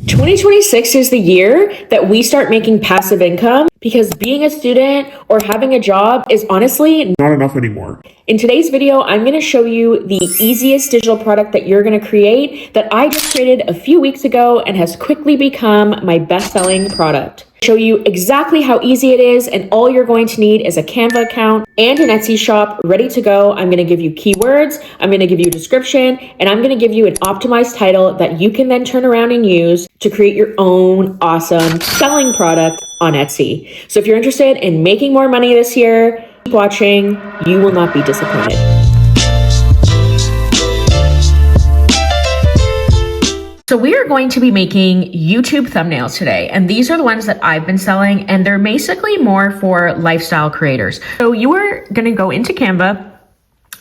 2026 is the year that we start making passive income because being a student or having a job is honestly not enough anymore. In today's video, I'm going to show you the easiest digital product that you're going to create that I just created a few weeks ago and has quickly become my best-selling product. Show you exactly how easy it is, and all you're going to need is a Canva account and an Etsy shop ready to go. I'm going to give you keywords, I'm going to give you a description, and I'm going to give you an optimized title that you can then turn around and use to create your own awesome selling product on Etsy. So if you're interested in making more money this year, keep watching. You will not be disappointed. So we are going to be making YouTube thumbnails today, and these are the ones that I've been selling, and they're basically more for lifestyle creators. So you are gonna go into Canva,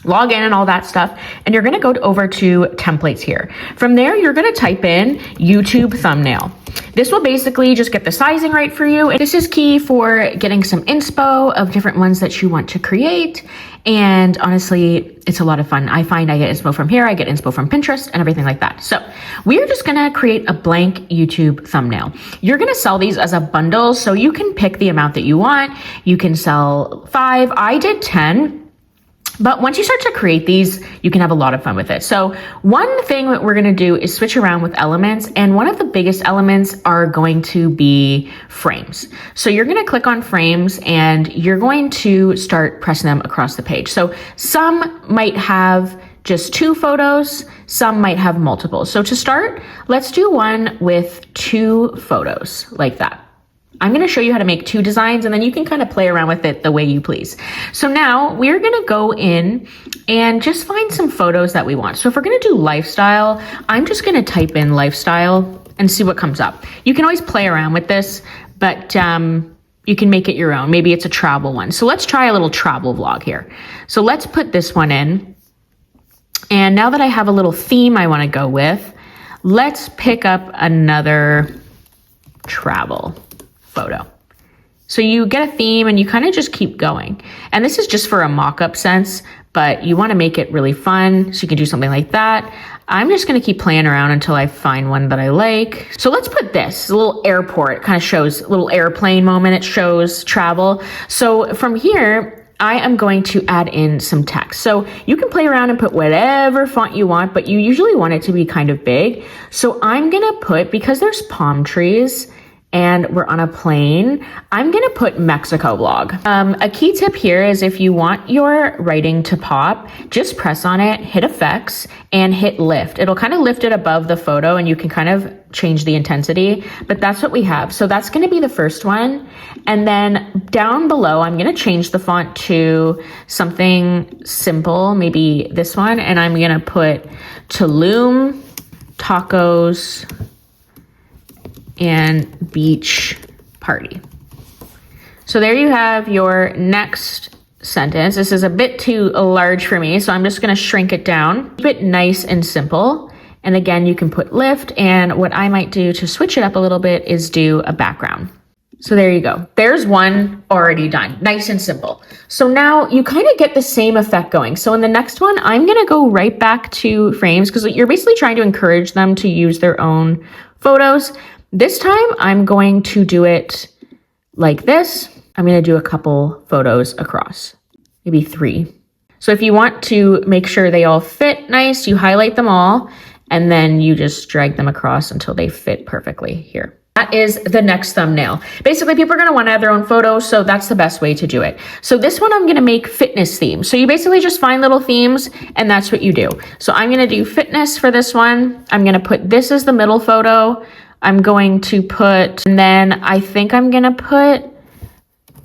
log in and all that stuff, and you're gonna go over to templates here. From there, you're gonna type in YouTube thumbnail. This will basically just get the sizing right for you. This is key for getting some inspo of different ones that you want to create. And honestly, it's a lot of fun. I find I get inspo from here, I get inspo from Pinterest and everything like that. So we're just gonna create a blank YouTube thumbnail. You're gonna sell these as a bundle, so you can pick the amount that you want. You can sell 5, I did 10. But once you start to create these, you can have a lot of fun with it. So one thing that we're gonna do is switch around with elements. And one of the biggest elements are going to be frames. So you're gonna click on frames and you're going to start pressing them across the page. So some might have just 2 photos, some might have multiple. So to start, let's do one with 2 photos like that. I'm gonna show you how to make 2 designs, and then you can kind of play around with it the way you please. So now we're gonna go in and just find some photos that we want. So if we're gonna do lifestyle, I'm just gonna type in lifestyle and see what comes up. You can always play around with this, but you can make it your own. Maybe it's a travel one. So let's try a little travel vlog here. So let's put this one in. And now that I have a little theme I wanna go with, let's pick up another travel photo. So you get a theme and you kind of just keep going. And this is just for a mock-up sense, but you want to make it really fun. So you can do something like that. I'm just going to keep playing around until I find one that I like. So let's put this, a little airport. It kind of shows a little airplane moment. It shows travel. So from here, I am going to add in some text. So you can play around and put whatever font you want, but you usually want it to be kind of big. So I'm going to put, because there's palm trees, and we're on a plane, I'm gonna put Mexico vlog. A key tip here is if you want your writing to pop, just press on it, hit effects, and hit lift. It'll kind of lift it above the photo and you can kind of change the intensity, but that's what we have. So that's gonna be the first one. And then down below, I'm gonna change the font to something simple, maybe this one, and I'm gonna put Tulum tacos and beach party. So there you have your next sentence. This is a bit too large for me, so I'm just gonna shrink it down. Keep it nice and simple. And again, you can put lift, and what I might do to switch it up a little bit is do a background. So there you go. There's one already done, nice and simple. So now you kind of get the same effect going. So in the next one, I'm gonna go right back to frames because you're basically trying to encourage them to use their own photos. This time I'm going to do it like this. I'm going to do a couple photos across, maybe 3. So if you want to make sure they all fit nice, you highlight them all and then you just drag them across until they fit perfectly here. That is the next thumbnail. Basically, people are going to want to have their own photos, so that's the best way to do it. So this one, I'm going to make fitness themes. So you basically just find little themes, and that's what you do. So I'm going to do fitness for this one. I'm going to put this as the middle photo. I'm going to put, and then I think I'm going to put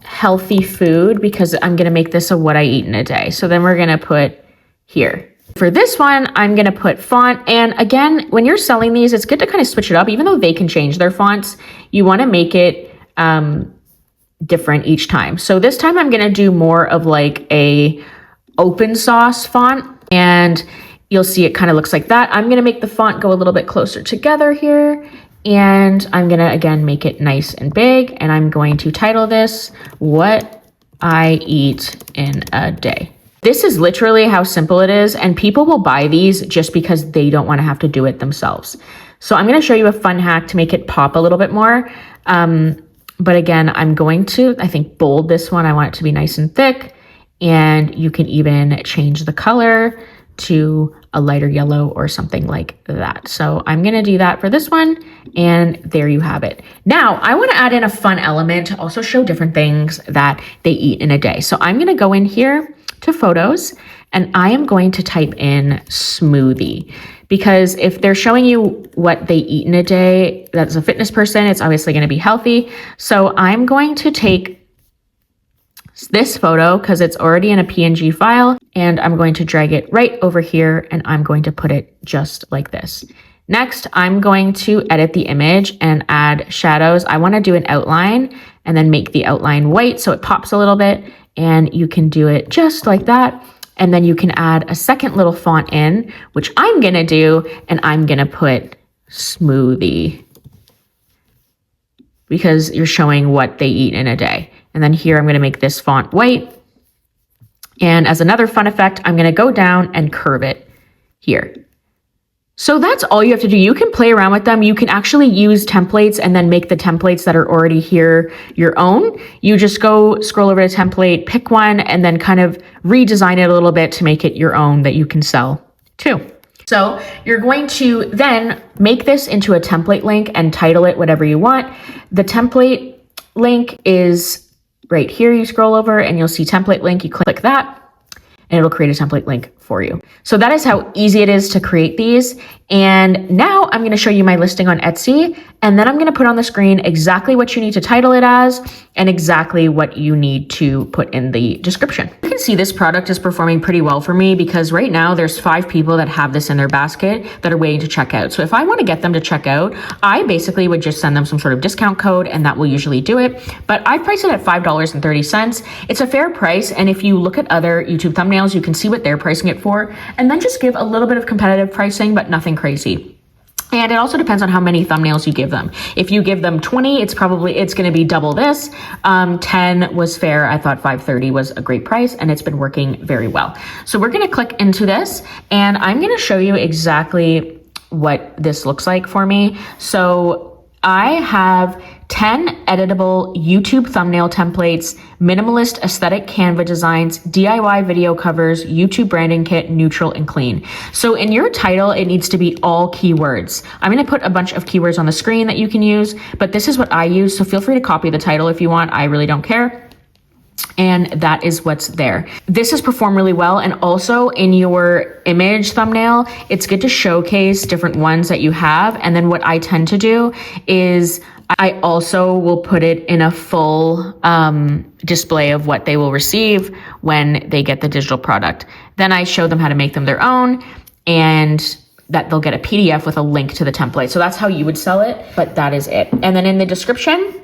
healthy food because I'm going to make this a what I eat in a day. So then we're going to put here. For this one, I'm going to put font. And again, when you're selling these, it's good to kind of switch it up. Even though they can change their fonts, you want to make it different each time. So this time I'm going to do more of like a open source font, and you'll see it kind of looks like that. I'm going to make the font go a little bit closer together here. And I'm going to, again, make it nice and big. And I'm going to title this, What I Eat in a Day. This is literally how simple it is, and people will buy these just because they don't want to have to do it themselves. So I'm going to show you a fun hack to make it pop a little bit more. But again, I'm going to, I think, bold this one. I want it to be nice and thick, and you can even change the color to a lighter yellow or something like that. So I'm going to do that for this one, and there you have it. Now I want to add in a fun element to also show different things that they eat in a day. So I'm going to go in here to photos, and I am going to type in smoothie, because if they're showing you what they eat in a day, that's a fitness person, it's obviously going to be healthy. So I'm going to take this photo because it's already in a PNG file, and I'm going to drag it right over here, and I'm going to put it just like this. Next, I'm going to edit the image and add shadows. I want to do an outline and then make the outline white so it pops a little bit, and you can do it just like that. And then you can add a second little font in, which I'm going to do, and I'm going to put smoothie because you're showing what they eat in a day. And then here I'm going to make this font white. And as another fun effect, I'm going to go down and curve it here. So that's all you have to do. You can play around with them. You can actually use templates and then make the templates that are already here your own. You just go scroll over to template, pick one, and then kind of redesign it a little bit to make it your own that you can sell too. So you're going to then make this into a template link and title it whatever you want. The template link is right here. You scroll over and you'll see template link. You click that, and it'll create a template link for you. So that is how easy it is to create these. And now I'm going to show you my listing on Etsy, and then I'm going to put on the screen exactly what you need to title it as and exactly what you need to put in the description. You can see this product is performing pretty well for me because right now there's 5 people that have this in their basket that are waiting to check out. So if I want to get them to check out, I basically would just send them some sort of discount code, and that will usually do it. But I priced it at $5.30. It's a fair price. And if you look at other YouTube thumbnails, you can see what they're pricing it for, and then just give a little bit of competitive pricing, but nothing crazy. And it also depends on how many thumbnails you give them. If you give them 20, it's going to be double this. 10 was fair. I thought $5.30 was a great price, and it's been working very well. So we're going to click into this, and I'm going to show you exactly what this looks like for me. So I have 10 editable YouTube thumbnail templates, minimalist aesthetic Canva designs, DIY video covers, YouTube branding kit, neutral and clean. So in your title, it needs to be all keywords. I'm going to put a bunch of keywords on the screen that you can use, but this is what I use. So feel free to copy the title if you want. I really don't care. And that is what's there. This has performed really well. And also in your image thumbnail, it's good to showcase different ones that you have. And then what I tend to do is I also will put it in a full display of what they will receive when they get the digital product. Then I show them how to make them their own, and that they'll get a PDF with a link to the template. So that's how you would sell it, but that is it. And then in the description,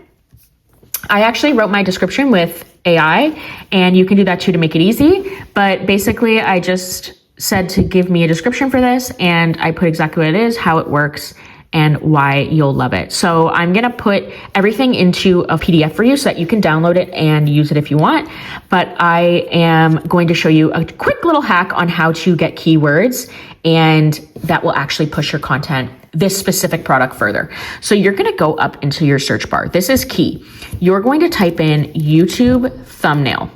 I actually wrote my description with AI, and you can do that too to make it easy. But basically, I just said to give me a description for this, and I put exactly what it is, how it works, and why you'll love it. So I'm going to put everything into a PDF for you so that you can download it and use it if you want. But I am going to show you a quick little hack on how to get keywords, and that will actually push your content, this specific product, further. So you're going to go up into your search bar. This is key. You're going to type in YouTube thumbnail.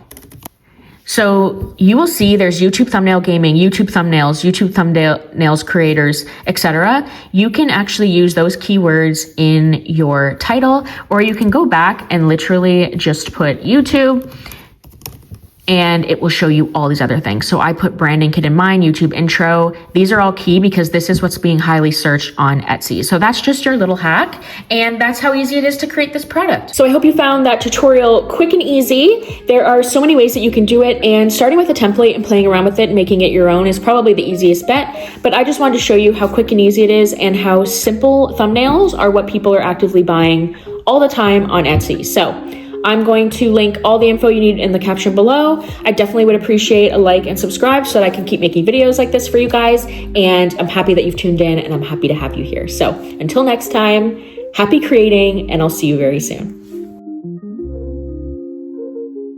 So you will see there's YouTube thumbnail gaming, YouTube thumbnails creators, etc. You can actually use those keywords in your title, or you can go back and literally just put YouTube, and it will show you all these other things. So I put branding kit in mine, YouTube intro. These are all key because this is what's being highly searched on Etsy. So that's just your little hack, and that's how easy it is to create this product. So I hope you found that tutorial quick and easy. There are so many ways that you can do it, and starting with a template and playing around with it and making it your own is probably the easiest bet. But I just wanted to show you how quick and easy it is, and how simple thumbnails are what people are actively buying all the time on Etsy. So I'm going to link all the info you need in the caption below. I definitely would appreciate a like and subscribe so that I can keep making videos like this for you guys. And I'm happy that you've tuned in, and I'm happy to have you here. So until next time, happy creating, and I'll see you very soon.